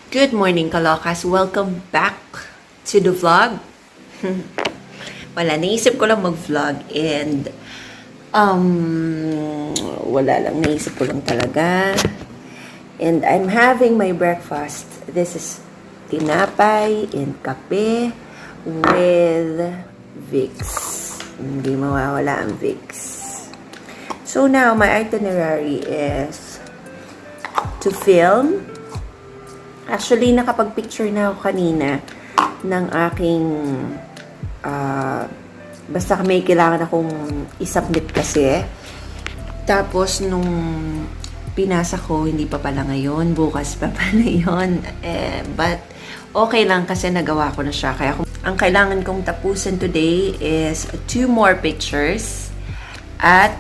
Good morning, Kalokas. Welcome back to the vlog. Naisip ko lang mag-vlog and wala lang, naisip ko lang talaga. And I'm having my breakfast. This is tinapay and kape with Vicks. Hindi mawawala ang Vicks. So now, my itinerary is to film. Actually, nakapag-picture na ako kanina ng aking, basta may kailangan akong isubmit kasi. Tapos, nung pinasa ko, hindi pa pala ngayon, bukas pa pala yun. But, okay lang kasi nagawa ko na siya. Kaya, ang kailangan kong tapusin today is 2 more pictures. At,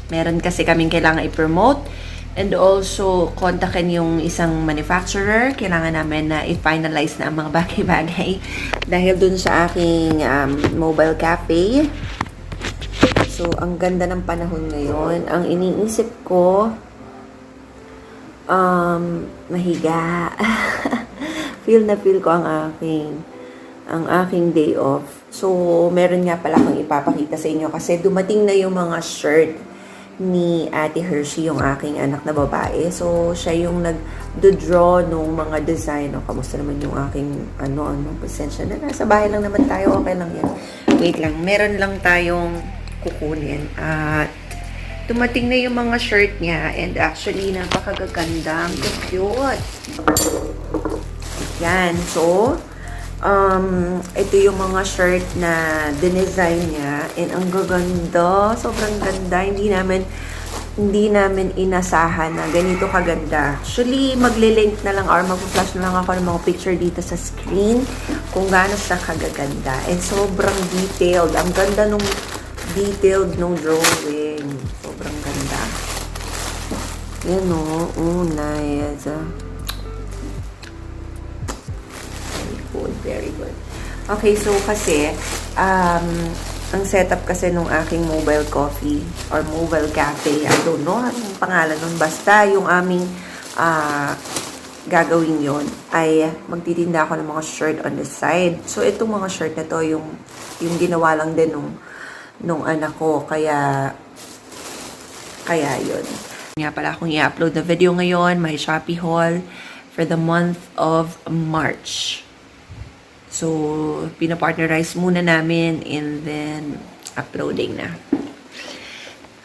meron kasi kaming kailangan i-promote. And also, kontakin yung isang manufacturer. Kailangan namin na i-finalize na ang mga bagay-bagay. Dahil dun sa aking mobile cafe. So, ang ganda ng panahon ngayon. Ang iniisip ko, mahiga. Feel na feel ko ang aking day off. So, meron nga pala akong ipapakita sa inyo kasi dumating na yung mga shirt ni Ate Hershey, yung aking anak na babae. So, siya yung nag-draw nung mga design. O, kamusta naman yung aking pasensya na. Nasa bahay lang naman tayo. Okay lang yan. Wait lang. Meron lang tayong kukunin. At, dumating na yung mga shirt niya. And actually, napakagaganda. Ang cute. Yan. So, ito yung mga shirt na dinesign niya and ang gaganda, sobrang ganda. Hindi namin inasahan na ganito kaganda. Actually, magle-link na lang or mag-flash na lang ako ng mga picture dito sa screen kung gaano siya kagaganda. And sobrang detailed. Ang ganda nung detailed nung drawing. Sobrang ganda. Yan o. Oh, nice. Very good. Okay, so kasi, ang setup kasi nung aking mobile coffee or mobile cafe, I don't know anong pangalan nun. Basta yung aming gagawin yon ay magtitinda ako ng mga shirt on the side. So, itong mga shirt na to, yung ginawa lang din nung anak ko. Kaya yun. Nga pala akong i-upload na video ngayon, my Shopee haul for the month of March. So, pinapartnerize muna namin and then uploading na.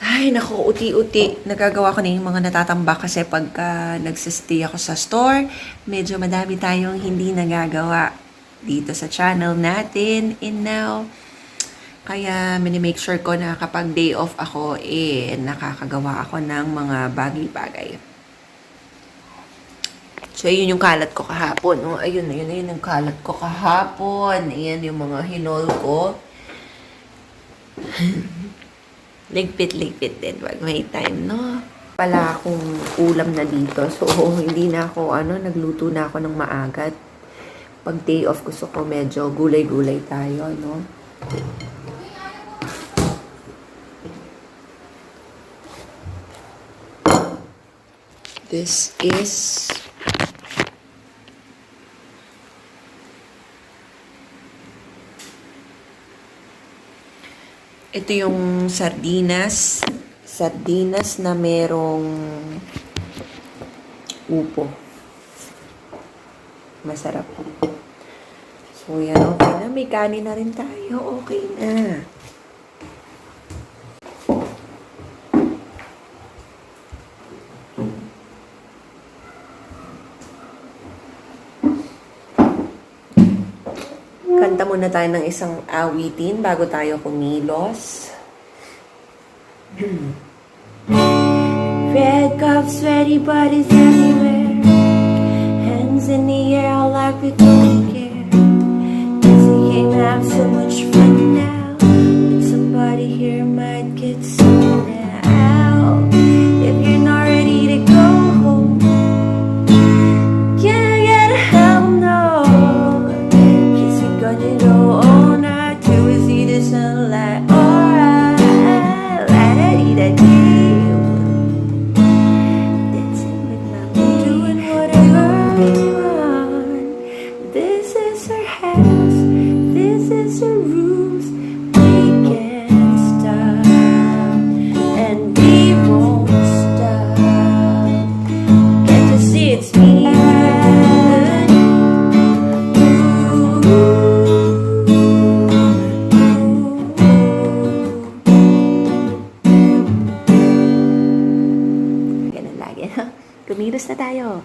Ay, naku, uti-uti. Nagagawa ko na yung mga natatambak kasi pagka nagsistay ako sa store, medyo madami tayong hindi nagagawa dito sa channel natin. And now, kaya minimake sure ko na kapag day off ako, nakakagawa ako ng mga bagay-bagay. So, ayun yung kalat ko kahapon. Oh, ayun yung kalat ko kahapon. Ayan yung mga hinol ko. Ligpit din. Wag may time, no? Pala akong ulam na dito. So, hindi na ako, nagluto na ako ng maaga. Pag day off, gusto ko medyo gulay-gulay tayo, no? This is ito yung sardinas. Sardinas na merong upo. Masarap. So, yan. Okay na. May kanin na rin tayo. Okay na. Kanta muna tayo ng isang awitin bago tayo kumilos. Red cups, sweaty bodies everywhere. Hands in the air like we don't care. Cause we can't have so much fun now. But somebody here might get sold out. If you're not ready to go home, can I get a hell no? Cause we're gonna go all night till we see the sunlight. Alright, la-da-dee-da-dee. Dancing with my moon, doing what kumilos na tayo.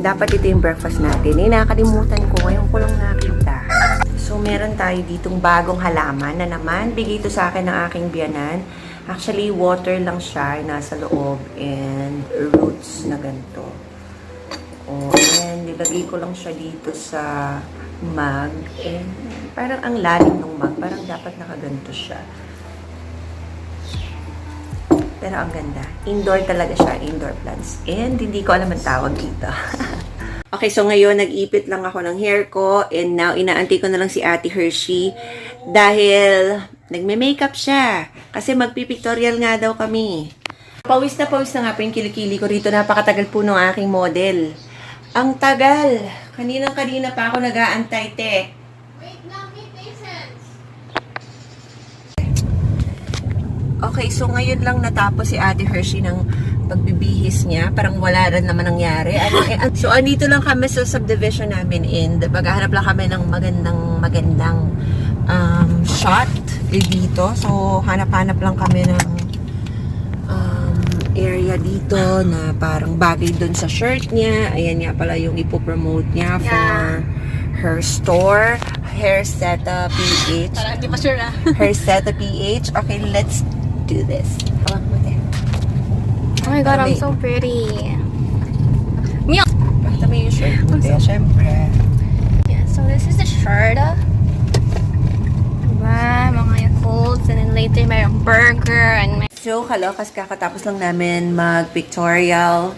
Dapat ito yung breakfast natin. Nakalimutan ko, ngayon ko lang nakita. So, meron tayo ditong bagong halaman na naman. Bigay ito sa akin ng aking biyanan. Actually, water lang siya, nasa loob, and roots na ganito. Oh, and nilagay ko lang siya dito sa mug. And parang ang lalim ng mug. Parang dapat nakaganto siya. Pero ang ganda. Indoor talaga siya. Indoor plants. And hindi ko alam ang tawag dito. Okay, so ngayon nag-ipit lang ako ng hair ko. And now, inaantay ko na lang si Ate Hershey. Dahil nagme-makeup siya. Kasi magpipictorial nga daw kami. Pawis na nga po yung kilikili ko rito. Napakatagal po ng aking model. Ang tagal. Kaninang-kanina pa ako nag-aantay, te. Wait lang, be patient. Okay, so ngayon lang natapos si Ate Hershey ng pagbibihis niya. Parang wala rin naman nangyari. So, andito lang kami sa subdivision namin and maghahanap lang kami ng magandang shot dito. So, hanap-hanap lang kami ng area dito na parang bagay dun sa shirt niya. Ayan nga pala yung ipopromote niya for her store. Hair Seta PH. Parang hindi pa sure Hair Seta PH. Okay, let's do this. Hawak mo din. Oh my god, I'm so pretty. Meow! Pakita mo yung shirt mo din, syempre. Yeah, so this is the shirt. Diba? Mga yung folds. And then later, mayroong burger and So, kalokas kakatapos lang namin mag-pictorial.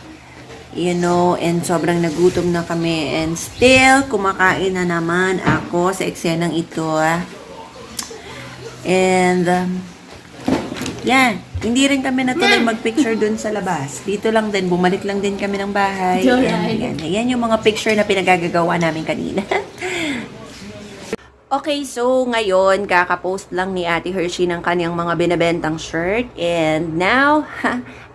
You know, and sobrang nagutom na kami. And still, kumakain na naman ako sa eksenang ito. And, yan. Hindi rin kami natuloy mag-picture dun sa labas. Dito lang din, bumalik lang din kami ng bahay. And, yan yung mga picture na pinagagagawa namin kanina. Okay, so ngayon, kakapost lang ni Ate Hershey ng kanyang mga binabentang shirt. And now,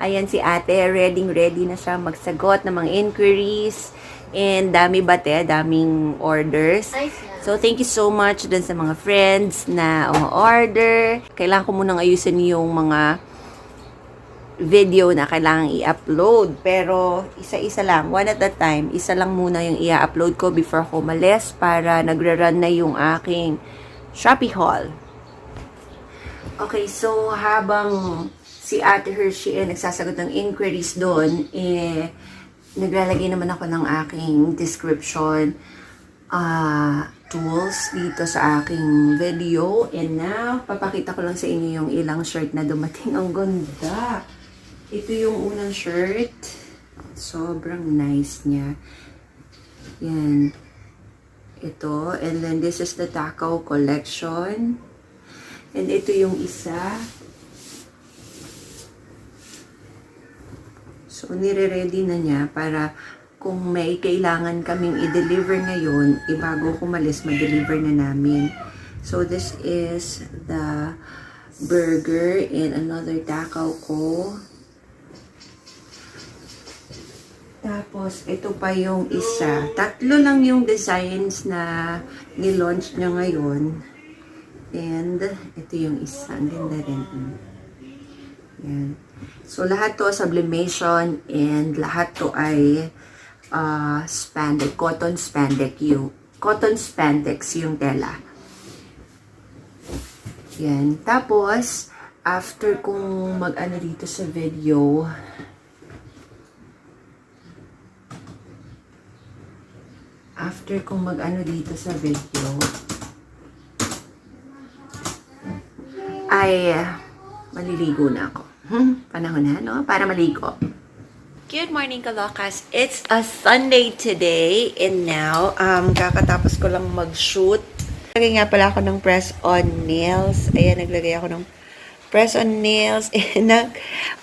ayan si Ate, ready na siya magsagot ng mga inquiries. And dami daming orders. So, thank you so much dun sa mga friends na order. Kailangan ko munang ayusin yung mga video na kailangan i-upload. Pero, isa-isa lang. One at a time. Isa lang muna yung i-upload ko before ako umalis para nagre-run na yung aking Shopee haul. Okay, so habang si Ate Hershey nagsasagot ng inquiries doon, naglalagay naman ako ng aking description tools dito sa aking video. And now, papakita ko lang sa inyo yung ilang shirt na dumating. Ang ganda! Ito yung unang shirt. Sobrang nice niya. Yan. Ito. And then, this is the Takaw collection. And ito yung isa. So, nire-ready na niya para kung may kailangan kaming i-deliver ngayon, bago kumalis, ma-deliver na namin. So, this is the burger and another Takaw ko. Tapos, ito pa yung isa. Tatlo lang yung designs na nilaunch niya ngayon. And, ito yung isa. Ang ganda rin. Yan. So, lahat to sublimation and lahat to ay spandex, cotton spandex yung tela. Yan. Tapos, after kung mag-ano dito sa video, ay maliligo na ako. Panahon na, no? Para maligo. Good morning, Kalokas. It's a Sunday today, and now, kakatapos ko lang mag-shoot. Naglagay nga pala ako ng press-on nails. Ayan, naglagay ako ng press-on nails. And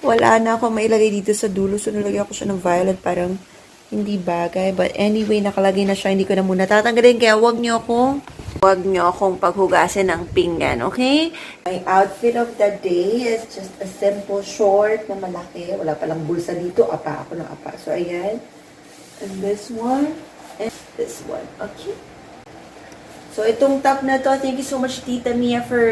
wala na ako mailagay dito sa dulo. So, nalagay ako siya ng violet. Parang hindi bagay. But anyway, nakalagay na siya. Hindi ko na muna tatanggalin. Kaya huwag niyo akong paghugasin ng pinggan, okay? My outfit of the day is just a simple short na malaki. Wala palang bulsa dito. Apa ako ng apa. So, ayan. And this one. And this one. Okay? So, itong top na to, thank you so much, Tita Mia, for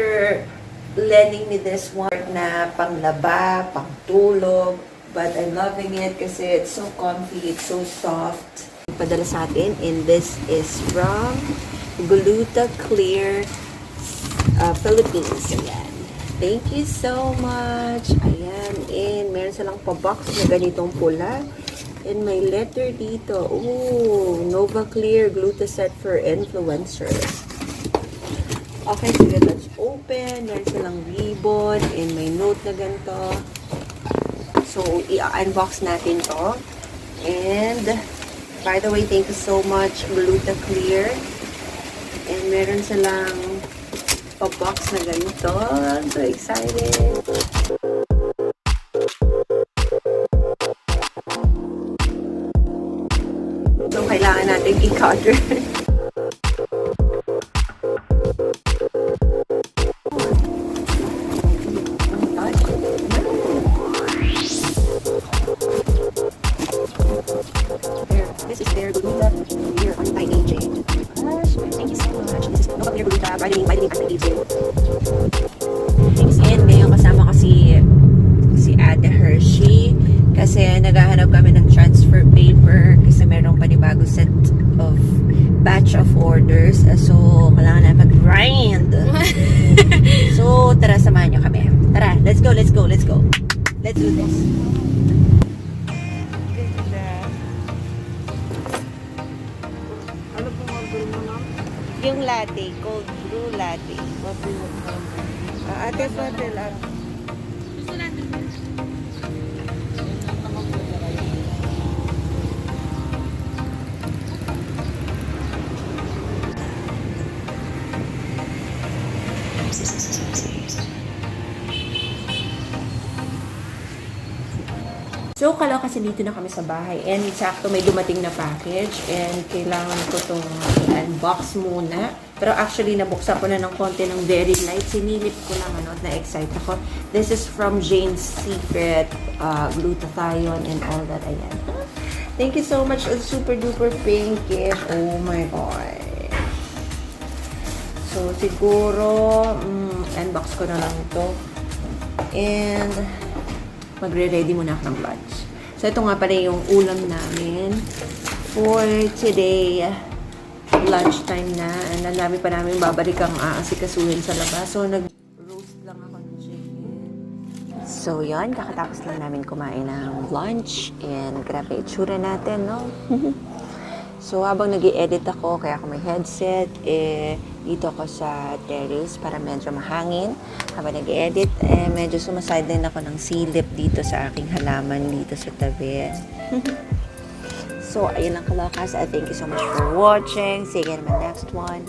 lending me this one na panglaba, pangtulog. But I'm loving it kasi it's so comfy, it's so soft. Padala sa atin, and this is from Gluta Clear, Philippines. Ayan. Thank you so much. Ayan. And meron silang pa-box na ganitong pula. And may letter dito. Ooh, Nova Clear Gluta Set for Influencers. Okay, sige, let's open. Meron silang ribbon. And may note na ganito. So, i-unbox natin to. And, by the way, thank you so much, Gluta Clear. And meron silang pa-box na ganito. I'm so excited. So, kailangan natin i-cutter. This is their Gluta Clear Anti-Aging. Gosh, thank you so much. This is Nova Clear Gluta Vitamin Anti-Aging. And ngayon kasama ko si Ate Hershey kasi naghahanap kami ng transfer paper kasi merong panibagong set of batch of orders. So, kailangan na mag-grind. So, tara, samahan nyo kami. Tara, let's go. Let's do this. Yung latte, cold brew latte. Ate, patel up. So, kala kasi dito na kami sa bahay. And sakto may dumating na package. And kailangan ko itong unbox muna. Pero actually, nabuksan ko na ng konti ng very light. Sinilip ko lang, na-excite ako. This is from Jane's Secret, glutathione and all that. Ayan. Thank you so much. It's super duper pinkish. Oh my God. So, siguro, unbox ko na lang ito. And magre-ready muna ako ng lunch. So, ito nga pala yung ulam namin for today. Lunchtime na. And ang dami pa namin babalik ang aasikasuhin sa labas. So, nag-roast lang ako ng chicken. So, yun. Kakatapos lang namin kumain ng lunch. And grabe itsura natin, no? So, habang nag-i-edit ako, kaya ako may headset, dito ako sa terrace para medyo mahangin. Habang nag-i-edit, medyo sumasideline ako ng silip dito sa aking halaman dito sa tabi. So, ayun lang, Kalokas. Thank you so much for watching. See you again in my next one.